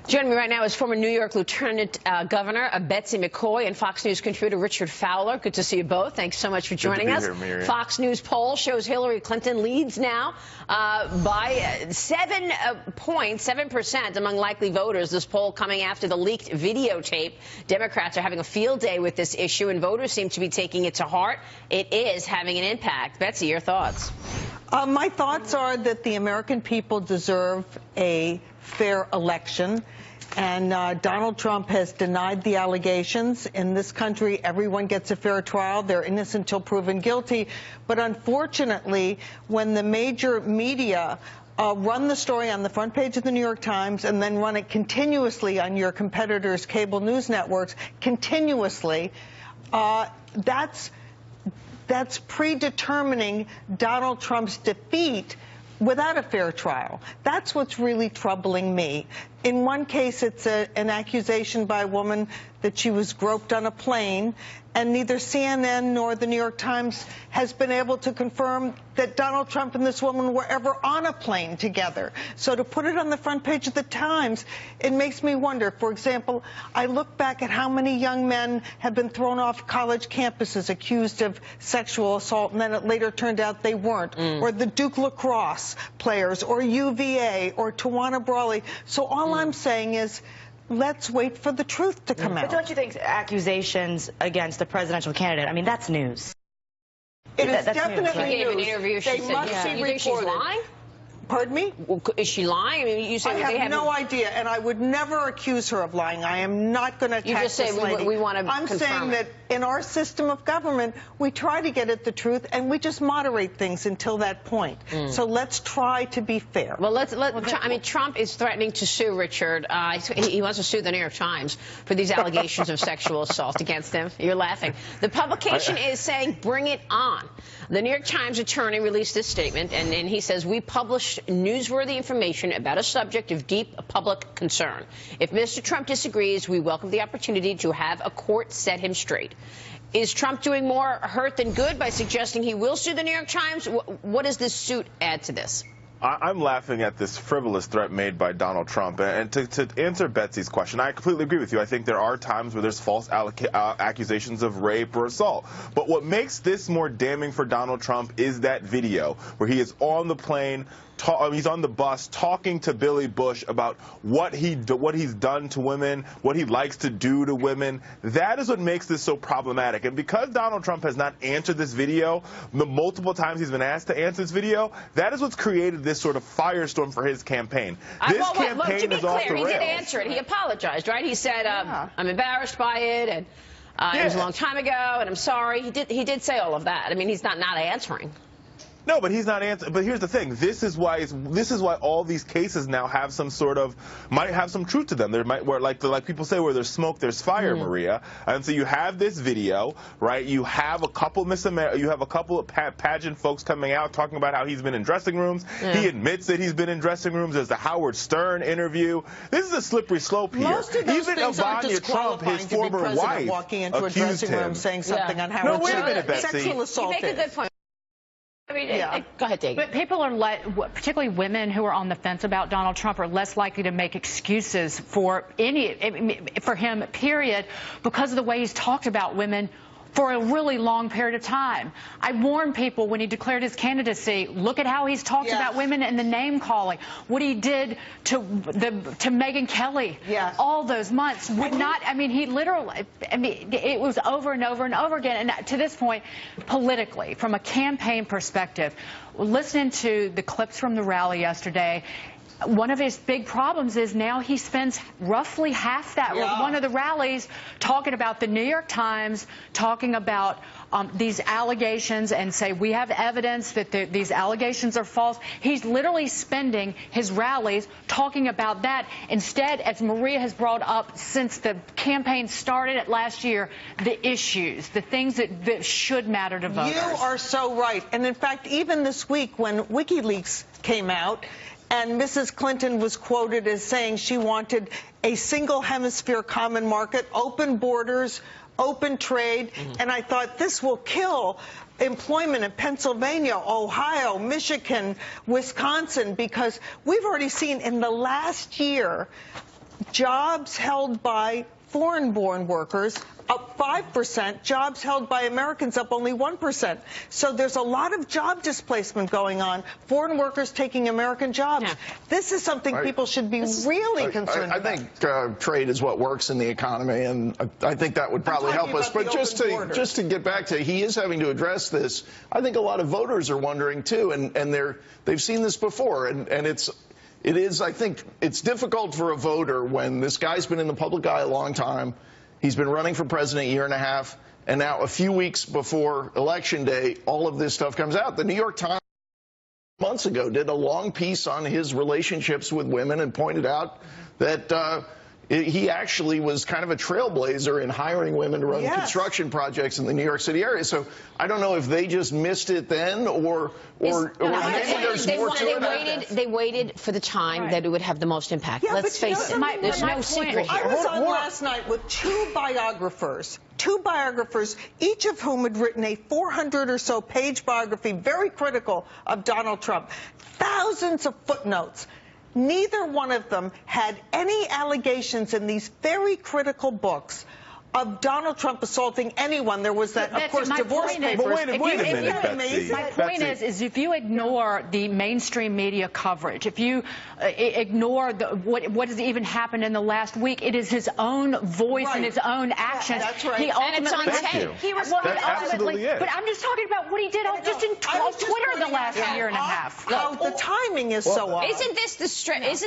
Joining me right now is former New York Lieutenant Governor Betsy McCoy and Fox News contributor Richard Fowler. Good to see you both. Thanks so much for joining us. Here, Fox News poll shows Hillary Clinton leads now by 7 points, 7% among likely voters. This poll coming after the leaked videotape. Democrats are having a field day with this issue, and voters seem to be taking it to heart. It is having an impact. Betsy, your thoughts? My thoughts are that the American people deserve a fair election. And Donald Trump has denied the allegations. In this country, everyone gets a fair trial. They're innocent until proven guilty. But unfortunately, when the major media run the story on the front page of the New York Times and then run it continuously on your competitors' cable news networks, continuously, that's predetermining Donald Trump's defeat without a fair trial. That's what's really troubling me. In one case, it's an accusation by a woman that she was groped on a plane, and neither CNN nor the New York Times has been able to confirm that Donald Trump and this woman were ever on a plane together. So to put it on the front page of the Times, it makes me wonder. For example, I look back at how many young men have been thrown off college campuses accused of sexual assault, and then it later turned out they weren't. Or the Duke lacrosse players, or UVA, or Tawana Brawley. So all I'm saying is, let's wait for the truth to come out. But don't you think accusations against the presidential candidate, I mean, that's news. It is definitely news. She gave an interview. She said, must be you think she's lying? Pardon me? Well, is she lying? I mean, you say I have no idea, and I would never accuse her of lying. I am not going to attack this lady. You just say we want to confirm I'm saying that in our system of government, we try to get at the truth, and we just moderate things until that point. So let's try to be fair. Well, I mean, Trump is threatening to sue Richard. He wants to sue the New York Times for these allegations of sexual assault against him. You're laughing. The publication is saying, bring it on. The New York Times attorney released this statement, and he says, we published newsworthy information about a subject of deep public concern. If Mr. Trump disagrees, we welcome the opportunity to have a court set him straight. Is Trump doing more hurt than good by suggesting he will sue the New York Times? What does this suit add to this? I'm laughing at this frivolous threat made by Donald Trump. And to answer Betsy's question, I completely agree with you. I think there are times where there's false accusations of rape or assault. But what makes this more damning for Donald Trump is that video where he is on the plane, he's on the bus talking to Billy Bush about what he's done to women, what he likes to do to women. That is what makes this so problematic. And because Donald Trump has not answered this video, the multiple times he's been asked to answer this video, that is what's created this sort of firestorm for his campaign. This campaign is off the rails. He did answer it. He apologized, right? He said, I'm embarrassed by it, and it was a long time ago, and I'm sorry. He did say all of that. I mean, he's not answering. No, but he's not answering. But here's the thing: this is why all these cases now have some sort of might have some truth to them. There might like people say, where there's smoke, there's fire, Maria. And so you have this video, right? You have a couple of pageant folks coming out talking about how he's been in dressing rooms. He admits that he's been in dressing rooms. There's the Howard Stern interview. This is a slippery slope here. Most of those Even things Melania Trump, his former wife, walking into a dressing room saying something on Howard Stern. No, wait a minute, Betsy. Sexual assault. You make a good point. Go ahead, Dave. But people are, particularly women who are on the fence about Donald Trump, are less likely to make excuses for him, period, because of the way he's talked about women for a really long period of time. I warned people when he declared his candidacy, look at how he's talked about women and the name calling, what he did to Megyn Kelly all those months. He literally, it was over and over and over again. And to this point, politically, from a campaign perspective, listening to the clips from the rally yesterday, one of his big problems is now he spends roughly half that one of the rallies talking about the New York Times, talking about these allegations, and say we have evidence that these allegations are false. He's literally spending his rallies talking about that. Instead, as Maria has brought up since the campaign started last year, the issues, the things that should matter to voters. You are so right. And in fact, even this week when WikiLeaks came out, and Mrs. Clinton was quoted as saying she wanted a single hemisphere common market, open borders, open trade. And I thought, this will kill employment in Pennsylvania, Ohio, Michigan, Wisconsin, because we've already seen in the last year jobs held by foreign-born workers up 5%, jobs held by Americans up only 1%. So there's a lot of job displacement going on, foreign workers taking American jobs. Yeah. This is something people should be really concerned about. I think trade is what works in the economy, and I think that would probably help us. But just to get back to, he is having to address this. I think a lot of voters are wondering too, and they've seen this before, and it is, I think, it's difficult for a voter when this guy's been in the public eye a long time. He's been running for president a year and a half, and now a few weeks before Election Day, all of this stuff comes out. The New York Times months ago did a long piece on his relationships with women and pointed out that he actually was kind of a trailblazer in hiring women to run construction projects in the New York City area. So I don't know if they just missed it then, or maybe there's more to it. They waited for the time that it would have the most impact. Let's face it. There's no secret here. I was on last night with two biographers, each of whom had written a 400 or so page biography, very critical of Donald Trump. Thousands of footnotes. Neither one of them had any allegations in these very critical books of Donald Trump assaulting anyone. There was that, of course, divorce papers. But wait a minute, Betsy. My point is if you ignore the mainstream media coverage, if you ignore what has even happened in the last week, it is his own voice and his own actions. That's right. He ultimately, That's absolutely it. But I'm just talking about what he did just in Twitter the last year and a half. The timing is so off. Isn't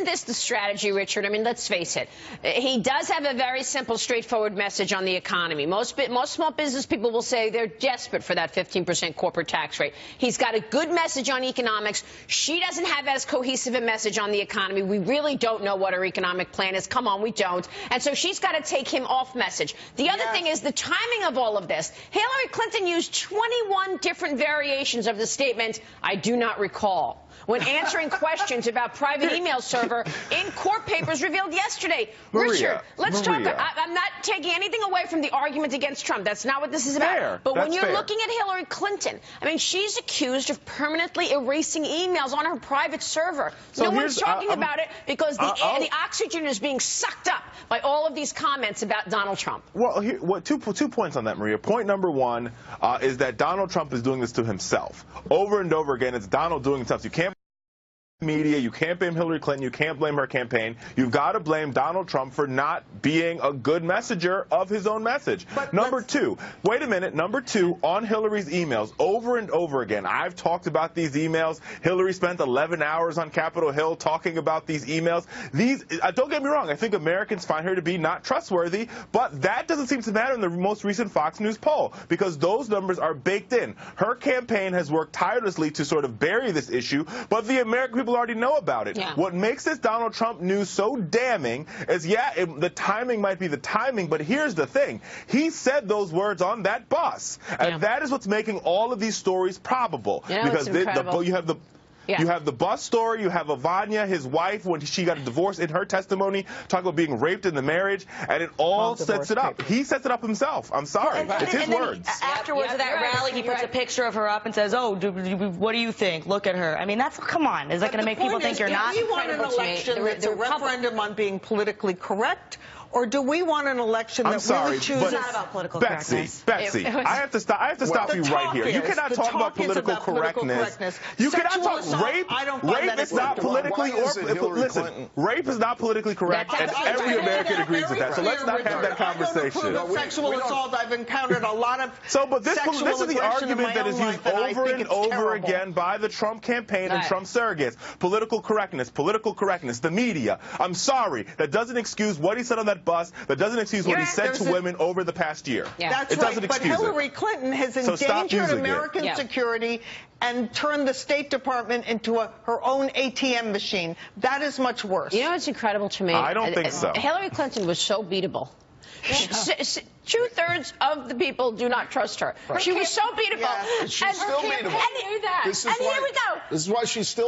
this the strategy, Richard? I mean, let's face it. He does have a very simple, straightforward message on the economy. Most small business people will say they're desperate for that 15% corporate tax rate. He's got a good message on economics. She doesn't have as cohesive a message on the economy. We really don't know what her economic plan is. Come on, we don't. And so she's got to take him off message. The other thing is the timing of all of this. Hillary Clinton used 21 different variations of the statement, "I do not recall," when answering questions about private email server in court papers revealed yesterday. Richard, let's talk. I'm not taking anything away from the argument against Trump. That's not what this is about. But when you're looking at Hillary Clinton, I mean, she's accused of permanently erasing emails on her private server. So no one's talking about it because the oxygen is being sucked up by all of these comments about Donald Trump. Well, two points on that, Maria. Point number one is that Donald Trump is doing this to himself. Over and over again, it's Donald doing himself. You can't media, you can't blame Hillary Clinton, you can't blame her campaign. You've got to blame Donald Trump for not being a good messenger of his own message. Number two, on Hillary's emails, over and over again, I've talked about these emails. Hillary spent 11 hours on Capitol Hill talking about these emails. Don't get me wrong, I think Americans find her to be not trustworthy, but that doesn't seem to matter in the most recent Fox News poll because those numbers are baked in. Her campaign has worked tirelessly to sort of bury this issue, but the American people already know about it. What makes this Donald Trump news so damning is, the timing might be the timing, but here's the thing. He said those words on that bus, and that is what's making all of these stories probable. Because you have the bus story, you have Ivania, his wife, when she got a divorce in her testimony, talking about being raped in the marriage, and it all sets it up. He sets it up himself. I'm sorry. It's his words. Afterwards of that rally, he puts a picture of her up and says, "Oh, what do you think? Look at her." I mean, come on. Is that going to make people think you're not? Do we want an election that's a referendum on being politically correct? Or do we want an election that really chooses? It's not about political correctness. Betsy, I have to stop you right here. You cannot talk about political correctness. You cannot talk rape. Rape is not politically rape is not politically correct, and every American agrees with that. So let's not have that conversation. Sexual assault. I've encountered a lot of. But this is the argument that is used over and over again by the Trump campaign and Trump surrogates. Political correctness, the media. I'm sorry, that doesn't excuse what he said on that bus. That doesn't excuse what he said to women over the past year. That's right. But Hillary Clinton has endangered American security and turned the State Department into her own ATM machine. That is much worse. You know what's incredible to me? I don't think so. Hillary Clinton was so beatable. 2/3 of the people do not trust her. She was so beatable. She's still beatable. And here we go. This is why she's still